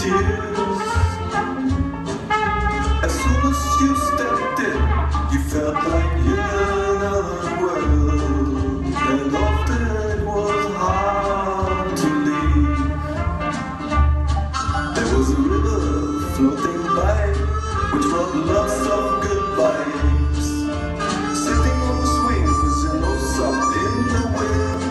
tears. As soon as you stepped in, you felt like you're in another world, and often it was hard to leave. There was a river floating by, which brought lots of good vibes, sitting on the swings and nose up in the wind.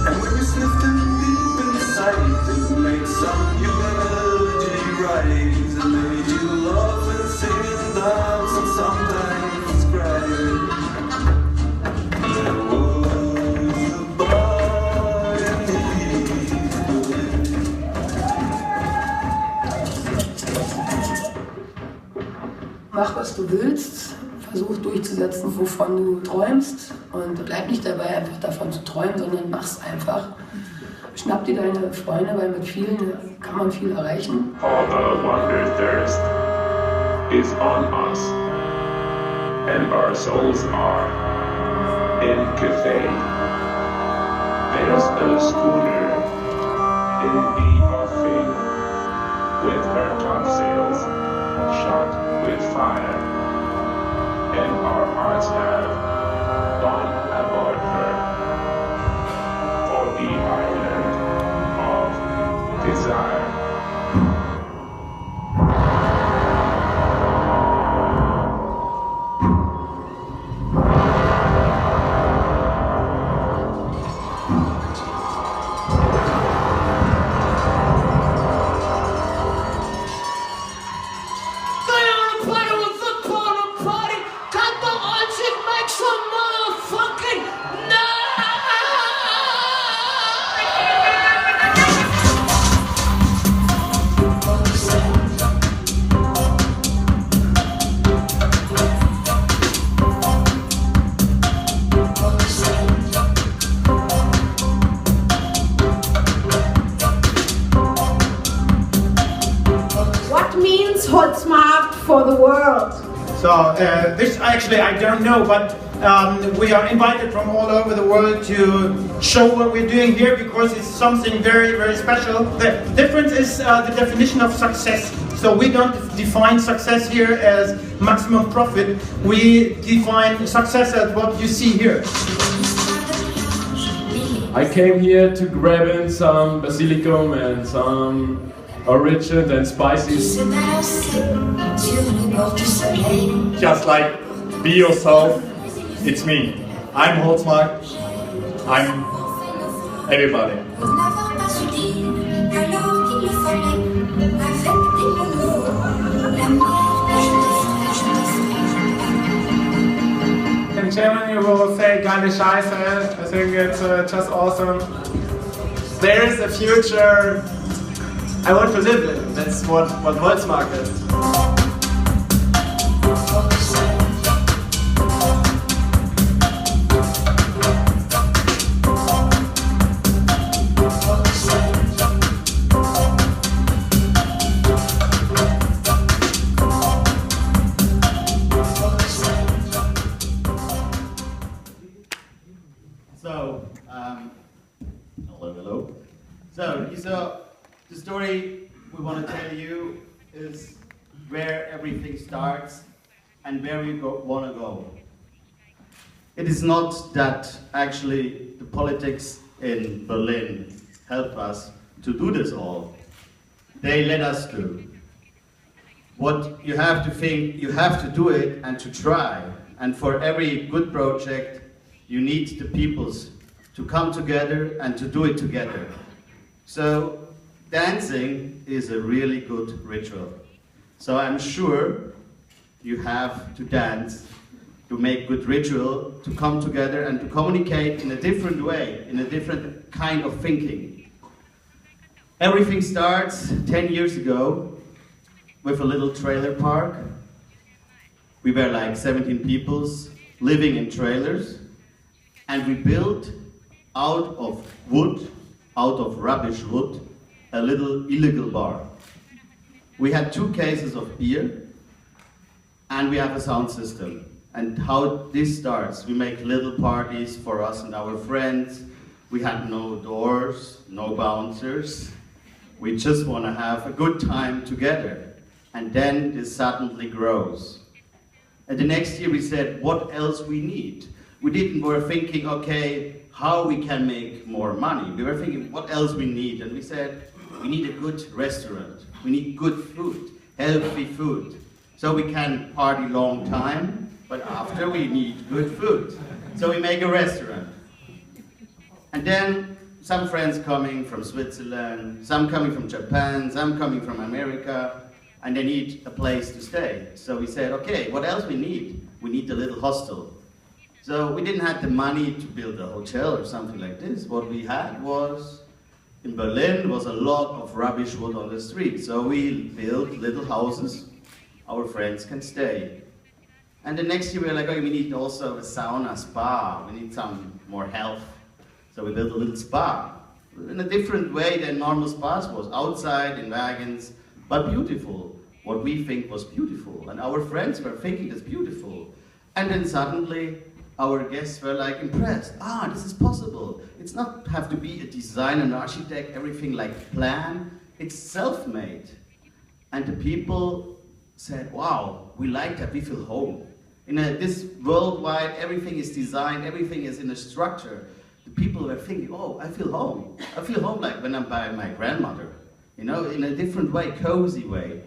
And when you sniffed in deep inside, it made some new energy rise, and made you laugh and sing and dance and sometimes cry. There was a bar in Mach, was du willst, versuch durchzusetzen, wovon du träumst, und bleib nicht dabei, einfach davon zu träumen, sondern mach's einfach. Schnapp dir deine Freunde, weil mit vielen kann man viel erreichen. All the wonder thirst is on us, and our souls are in cafe. There's a schooner in the offing, with her topsails shot with fire, and our hearts have gone aboard her for the island of desire. HolzMarkt for the world. So this actually I don't know, but we are invited from all over the world to show what we're doing here because it's something very, very special. The difference is the definition of success. So we don't define success here as maximum profit. We define success as what you see here. I came here to grab in some basilicum and some origin and spices. Just like be yourself, it's me. I'm HolzMarkt, I'm everybody. In Germany we will say geile Scheiße. I think it's just awesome. There is a future I want to live in. That's what HolzMarkt is. So, hello. So, the story we want to tell you is where everything starts and where we want to go. It is not that actually the politics in Berlin helped us to do this all. They let us do. What you have to think, you have to do it and to try. And for every good project, you need the peoples to come together and to do it together. So dancing is a really good ritual. So I'm sure you have to dance to make good ritual, to come together and to communicate in a different way, in a different kind of thinking. Everything starts 10 years ago with a little trailer park. We were like 17 peoples living in trailers, and we built out of wood, out of rubbish wood, a little illegal bar. We had 2 cases of beer, and we have a sound system. And how this starts, we make little parties for us and our friends. We had no doors, no bouncers. We just want to have a good time together. And then this suddenly grows. And the next year we said, what else we need? We were thinking, okay, how we can make more money. We were thinking, what else we need? And we said, we need a good restaurant. We need good food, healthy food. So we can party long time, but after we need good food. So we make a restaurant. And then some friends coming from Switzerland, some coming from Japan, some coming from America, and they need a place to stay. So we said, okay, what else we need? We need a little hostel. So we didn't have the money to build a hotel or something like this. What we had was, in Berlin, was a lot of rubbish wood on the street. So we built little houses. Our friends can stay. And the next year we were like, okay, we need also a sauna, spa. We need some more health. So we built a little spa. In a different way than normal spas was. Outside, in wagons, but beautiful. What we think was beautiful. And our friends were thinking it's beautiful. And then suddenly, our guests were like impressed. Ah, this is possible. It's not have to be a designer, an architect, everything like plan. It's self-made. And the people said, wow, we like that, we feel home. In this worldwide, everything is designed, everything is in a structure. The people were thinking, oh, I feel home. I feel home like when I'm by my grandmother. You know, in a different way, cozy way.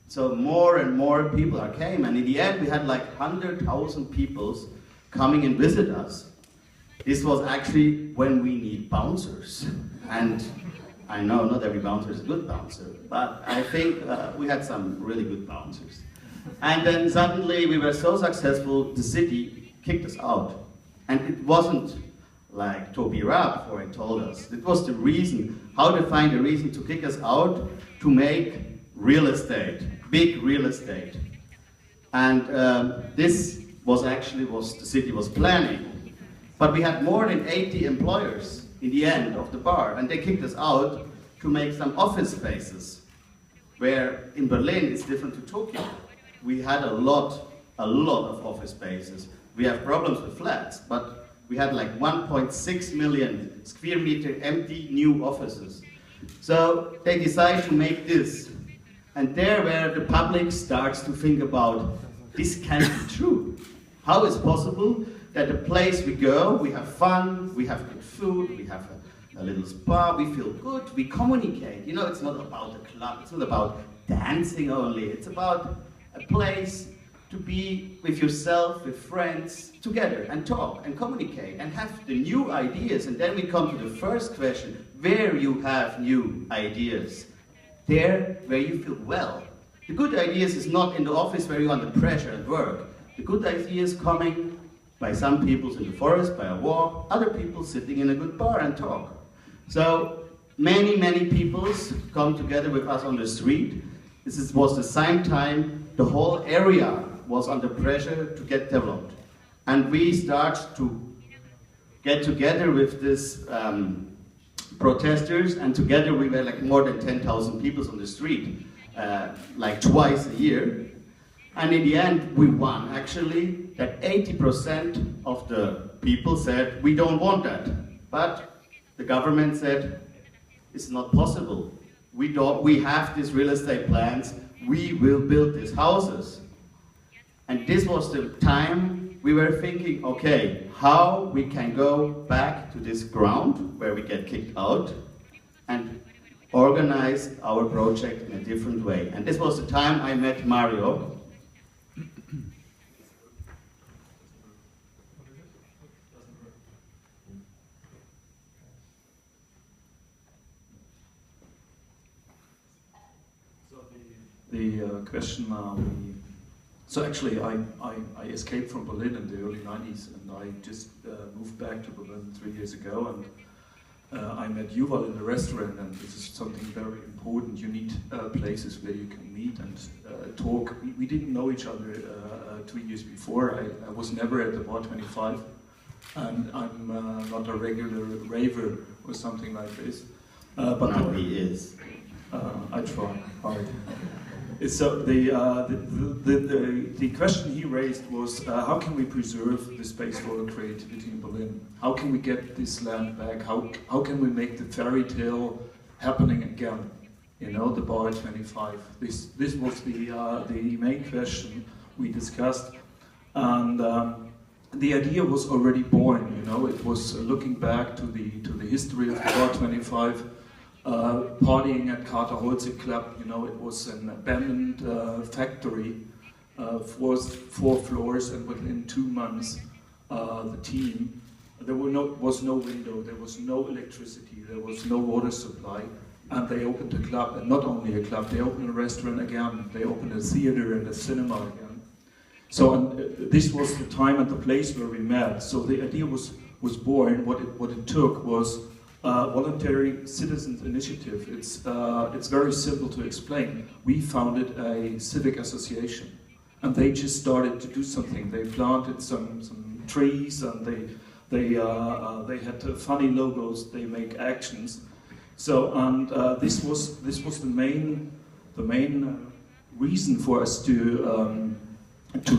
So more and more people came, and in the end we had like 100,000 people coming and visit us. This was actually when we need bouncers. And I know not every bouncer is a good bouncer, but I think we had some really good bouncers. And then suddenly we were so successful, the city kicked us out. And it wasn't like Toby Raab before he told us. It was the reason, how to find a reason to kick us out, to make real estate, big real estate. And this was actually what the city was planning. But we had more than 80 employers in the end of the bar, and they kicked us out to make some office spaces, where in Berlin it's different to Tokyo. We had a lot of office spaces. We have problems with flats, but we had like 1.6 million square meter empty new offices. So they decided to make this. And there where the public starts to think about, this can't be true. How is it possible that the place we go, we have fun, we have good food, we have a little spa, we feel good, we communicate. You know, it's not about a club, it's not about dancing only, it's about a place to be with yourself, with friends, together, and talk, and communicate, and have the new ideas. And then we come to the first question, where you have new ideas. There, where you feel well. The good ideas is not in the office where you're under pressure at work. The good ideas coming by some people in the forest, by a walk, other people sitting in a good bar and talk. So many people come together with us on the street. This was the same time the whole area was under pressure to get developed. And we start to get together with this protesters, and together we were like more than 10,000 people on the street, like twice a year. And in the end, we won, actually, that 80% of the people said, we don't want that. But the government said, it's not possible. We have these real estate plans, we will build these houses. And this was the time we were thinking, okay, how we can go back to this ground where we get kicked out and organize our project in a different way. And this was the time I met Mario. The question, so actually I escaped from Berlin in the early 90s, and I just moved back to Berlin 3 years ago, and I met Juval in the restaurant, and this is something very important. You need places where you can meet and talk. We didn't know each other 2 years before. I was never at the Bar25, and I'm not a regular raver or something like this. But now he is. I try hard. So the question he raised was, how can we preserve the space for creativity in Berlin? How can we get this land back? How can we make the fairy tale happening again? You know, the bar 25. This was the main question we discussed, and the idea was already born. You know, it was looking back to the history of the bar 25, partying at Carter Holzig Club. You know, it was an abandoned factory, 4 floors, and within 2 months, the team. There was no window, there was no electricity, there was no water supply, and they opened a club, and not only a club, they opened a restaurant again, they opened a theater and a cinema again. So this was the time and the place where we met. So the idea was born. What it took was voluntary citizens initiative. It's very simple to explain. We founded a civic association, and they just started to do something. They planted some trees, and they had funny logos. They make actions. So this was the main reason for us to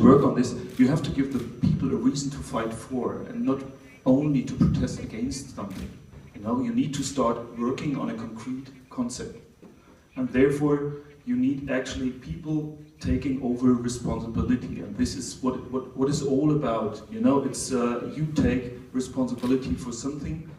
work on this. You have to give the people a reason to fight for, and not only to protest against something. You know, you need to start working on a concrete concept, and therefore you need actually people taking over responsibility. And this is what is all about. You know, it's you take responsibility for something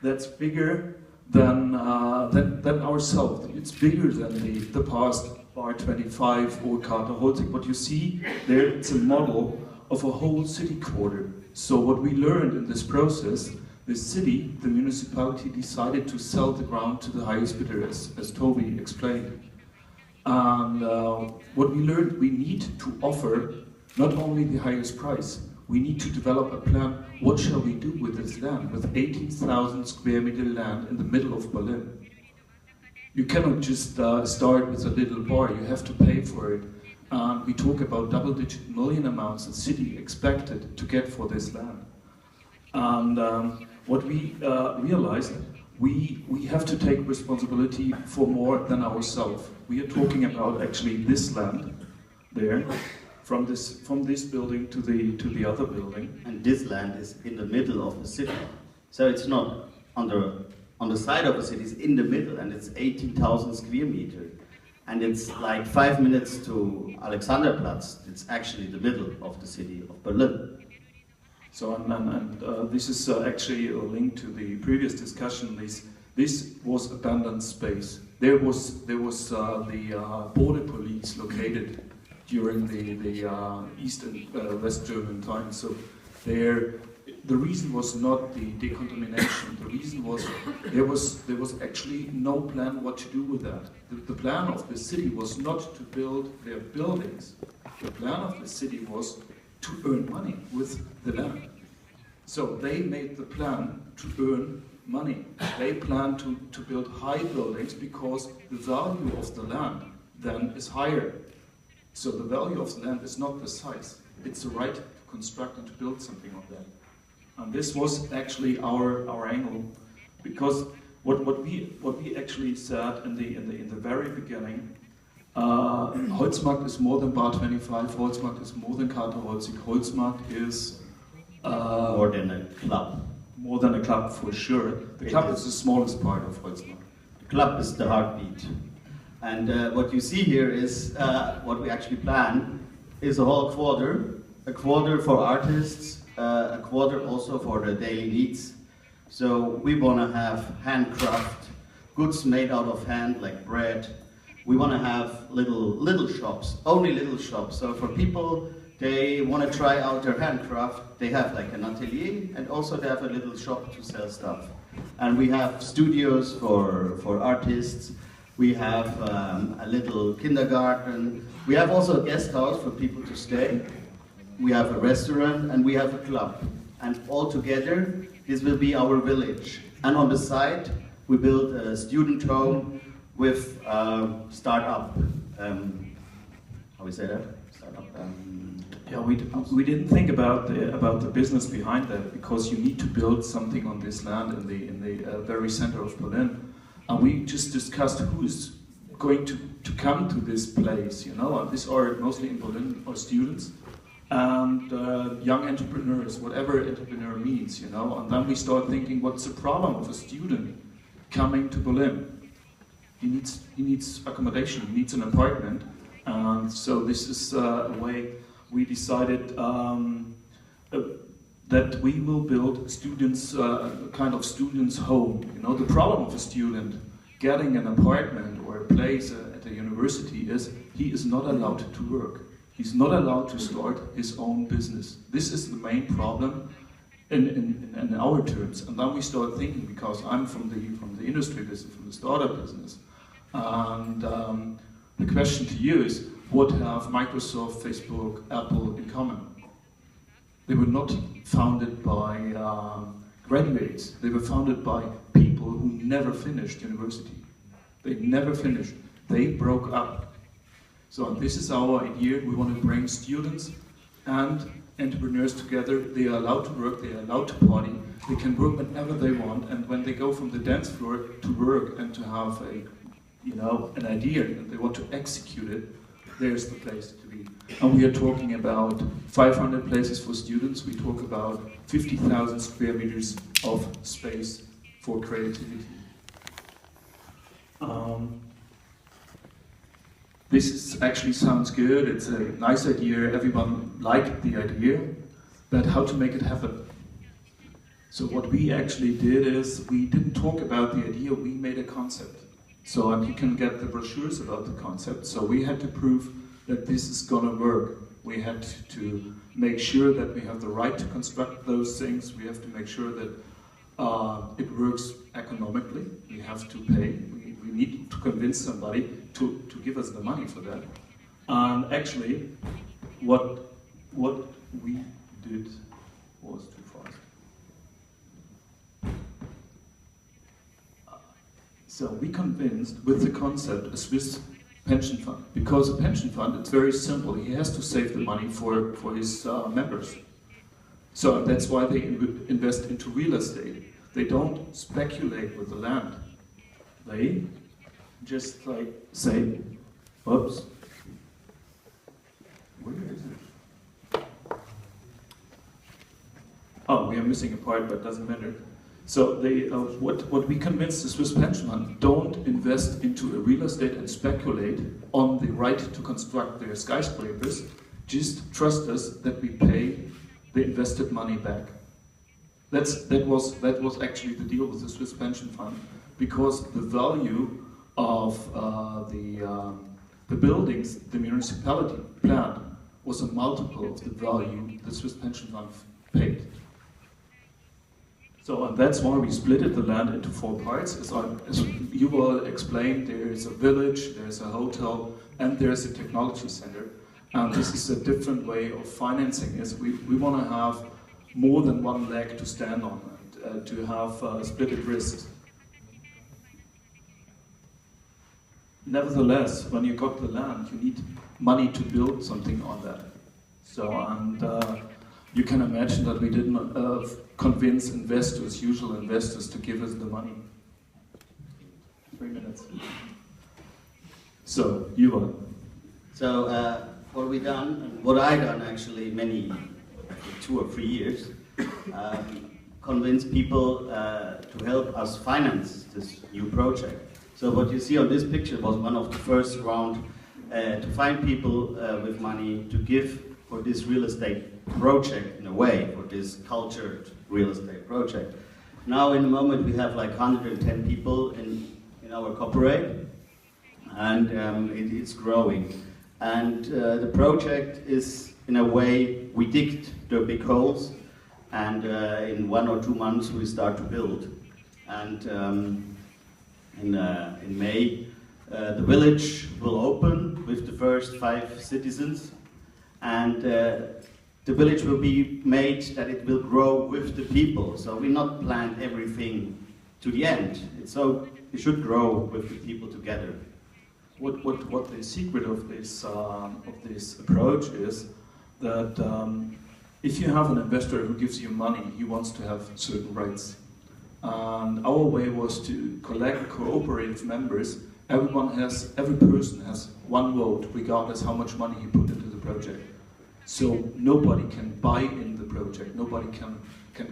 that's bigger than ourselves. It's bigger than the past bar 25 or Carter Holzig. What you see there, it's a model of a whole city quarter. So what we learned in this process, the city, the municipality, decided to sell the ground to the highest bidder, as Toby explained. And what we learned, we need to offer not only the highest price, we need to develop a plan. What shall we do with this land, with 18,000 square meter land in the middle of Berlin? You cannot just start with a little bar, you have to pay for it. We talk about double-digit million amounts the city expected to get for this land. And what we realized, we have to take responsibility for more than ourselves. We are talking about actually this land there, from this building to the other building. And this land is in the middle of the city, so it's not on the side of the city. It's in the middle, and it's 18,000 square meters, and it's like 5 minutes to Alexanderplatz. It's actually the middle of the city of Berlin. So this is actually a link to the previous discussion. This was abandoned space. There was the border police located during the East and West German times. So the reason was not the decontamination. The reason was there was actually no plan what to do with that. The plan of the city was not to build their buildings. The plan of the city was to earn money with the land. So they made the plan to earn money. They planned to build high buildings because the value of the land then is higher. So the value of the land is not the size, it's the right to construct and to build something of that. And this was actually our angle, because what we actually said in the very beginning, HolzMarkt is more than bar 25, HolzMarkt is more than Carter Holzig, HolzMarkt is more than a club. More than a club, for sure. The club is the smallest part of HolzMarkt. The club is the heartbeat. And what you see here is what we actually plan is a whole quarter. A quarter for artists, a quarter also for the daily needs. So we want to have handcraft, goods made out of hand, like bread. We want to have little shops, only little shops. So for people, they want to try out their handcraft, they have like an atelier, and also they have a little shop to sell stuff. And we have studios for artists. We have a little kindergarten. We have also a guest house for people to stay. We have a restaurant, and we have a club. And all together, this will be our village. And on the side, we build a student home with startup. How we say that? Startup. Yeah, we didn't think about the business behind that, because you need to build something on this land in the very center of Berlin. And we just discussed who is going to come to this place, you know. And these are mostly in Berlin are students and young entrepreneurs, whatever entrepreneur means, you know. And then we start thinking, what's the problem of a student coming to Berlin? he needs accommodation, he needs an apartment. And so this is a way we decided that we will build students, kind of students' home. You know, the problem of a student getting an apartment or a place at a university is he is not allowed to work. He's not allowed to start his own business. This is the main problem in our terms. And then we start thinking, because I'm from the industry business, from the startup business, and the question to you is, what have Microsoft, Facebook, Apple in common? They were not founded by graduates. They were founded by people who never finished university. They never finished. They broke up. So this is our idea. We want to bring students and entrepreneurs together. They are allowed to work. They are allowed to party. They can work whenever they want. And when they go from the dance floor to work and to have an idea and they want to execute it, there's the place to be. And we are talking about 500 places for students. We talk about 50,000 square meters of space for creativity. This actually sounds good. It's a nice idea. Everyone liked the idea, but how to make it happen? So what we actually did is we didn't talk about the idea. We made a concept. So you can get the brochures about the concept. So we had to prove that this is going to work. We had to make sure that we have the right to construct those things. We have to make sure that it works economically. We have to pay. We need to convince somebody to give us the money for that. And actually, what we did was too fast. So we convinced, with the concept, a Swiss pension fund. Because a pension fund, it's very simple. He has to save the money for his members. So that's why they invest into real estate. They don't speculate with the land. They just say, oops, where is it? Oh, we are missing a part, but it doesn't matter. So they, what we convinced the Swiss pension fund, don't invest into a real estate and speculate on the right to construct their skyscrapers. Just trust us that we pay the invested money back. That was actually the deal with the Swiss pension fund, because the value of the buildings, the municipality planned, was a multiple of the value the Swiss pension fund paid. So and that's why we splitted the land into 4 parts. As Juval explained, there is a village, there is a hotel, and there is a technology center. And this is a different way of financing it. We want to have more than one leg to stand on and to have split risks. Nevertheless, when you got the land, you need money to build something on that. So, and you can imagine that we didn't convince investors, usual investors, to give us the money. 3 minutes. So, Juval. So, what we done, what I done actually 2 or 3 years, convince people to help us finance this new project. So what you see on this picture was one of the first round to find people with money to give for this real estate project, in a way, for this cultured real estate project. Now in the moment we have like 110 people in our corporate, and it's growing. And the project is, in a way, we digged the big holes, and in 1 or 2 months we start to build. And in May, the village will open with the first 5 citizens, and the village will be made that it will grow with the people. So we not plan everything to the end. So it should grow with the people together. What the secret of this approach is that if you have an investor who gives you money, he wants to have certain rights. And our way was to collect cooperative members. Every person has 1 vote, regardless how much money he put into the project. So nobody can buy in the project. Nobody can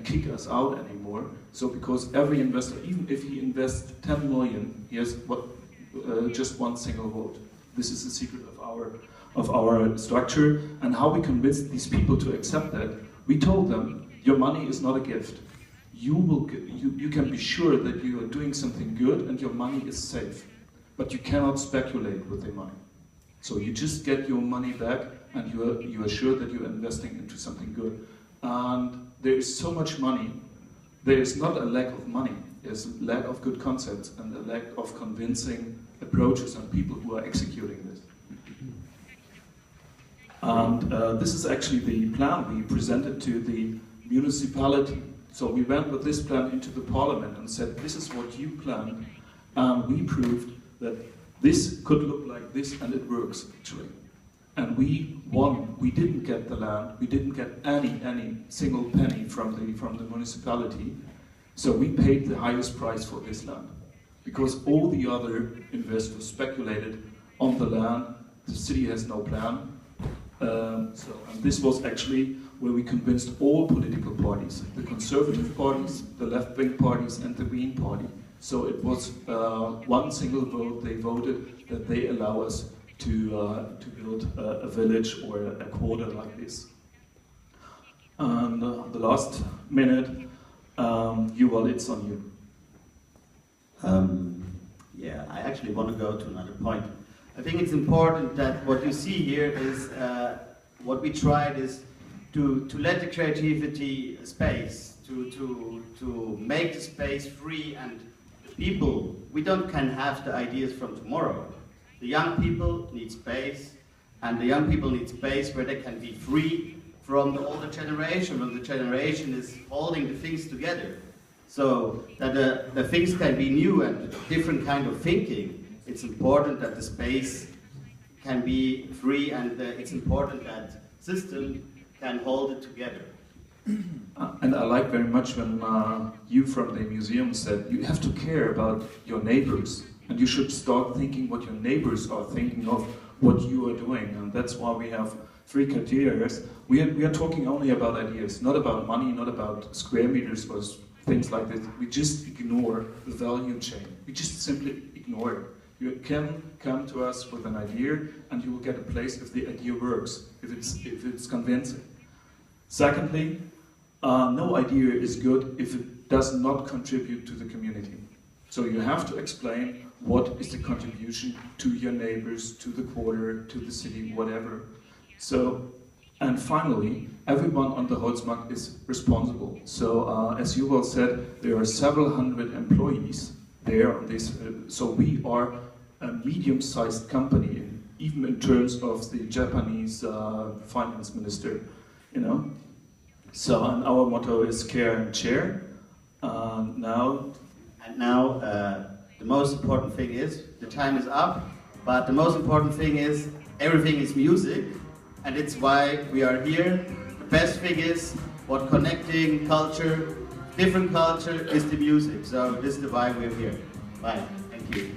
kick us out anymore. So because every investor, even if he invests 10 million, he has just one single vote. This is the secret of our structure, and how we convinced these people to accept that. We told them, your money is not a gift. You can be sure that you are doing something good and your money is safe, but you cannot speculate with the money. So you just get your money back, and you are sure that you're investing into something good. And there is so much money. There is not a lack of money. There's a lack of good concepts and a lack of convincing approaches and people who are executing this. And this is actually the plan we presented to the municipality. So we went with this plan into the parliament and said, this is what you planned, and we proved that this could look like this, and it works actually. And we won. We didn't get the land. We didn't get any single penny from the municipality. So we paid the highest price for this land, because all the other investors speculated on the land. The city has no plan. And this was actually where we convinced all political parties, the conservative parties, the left-wing parties, and the Green Party. So it was one single vote. They voted that they allow us to build a village or a quarter like this. And the last minute, Juval, it's on you. Yeah, I actually want to go to another point. I think it's important that what you see here is what we tried is to let the creativity space, to make the space free, and the people, we can have the ideas from tomorrow. The young people need space, and the young people need space where they can be free from the older generation, when the generation is holding the things together. So that the things can be new and different kind of thinking. It's important that the space can be free, and it's important that system can hold it together. And I like very much when you from the museum said you have to care about your neighbors, and you should start thinking what your neighbors are thinking of what you are doing. And that's why we have 3 criteria. We are talking only about ideas, not about money, not about square meters or things like this. We just ignore the value chain. We just simply ignore it. You can come to us with an idea, and you will get a place if the idea works, if it's convincing. Secondly, no idea is good if it does not contribute to the community. So you have to explain what is the contribution to your neighbors, to the quarter, to the city, whatever. So, and finally, everyone on the HolzMarkt is responsible. So, as Juval said, there are several hundred employees there on this. So we are a medium-sized company, even in terms of the Japanese finance minister, you know. So, and our motto is care and share. Now, the most important thing is, the time is up, but the most important thing is, everything is music, and it's why we are here. The best thing is, what connecting culture, different culture, is the music. So this is why we're here. Bye. Thank you.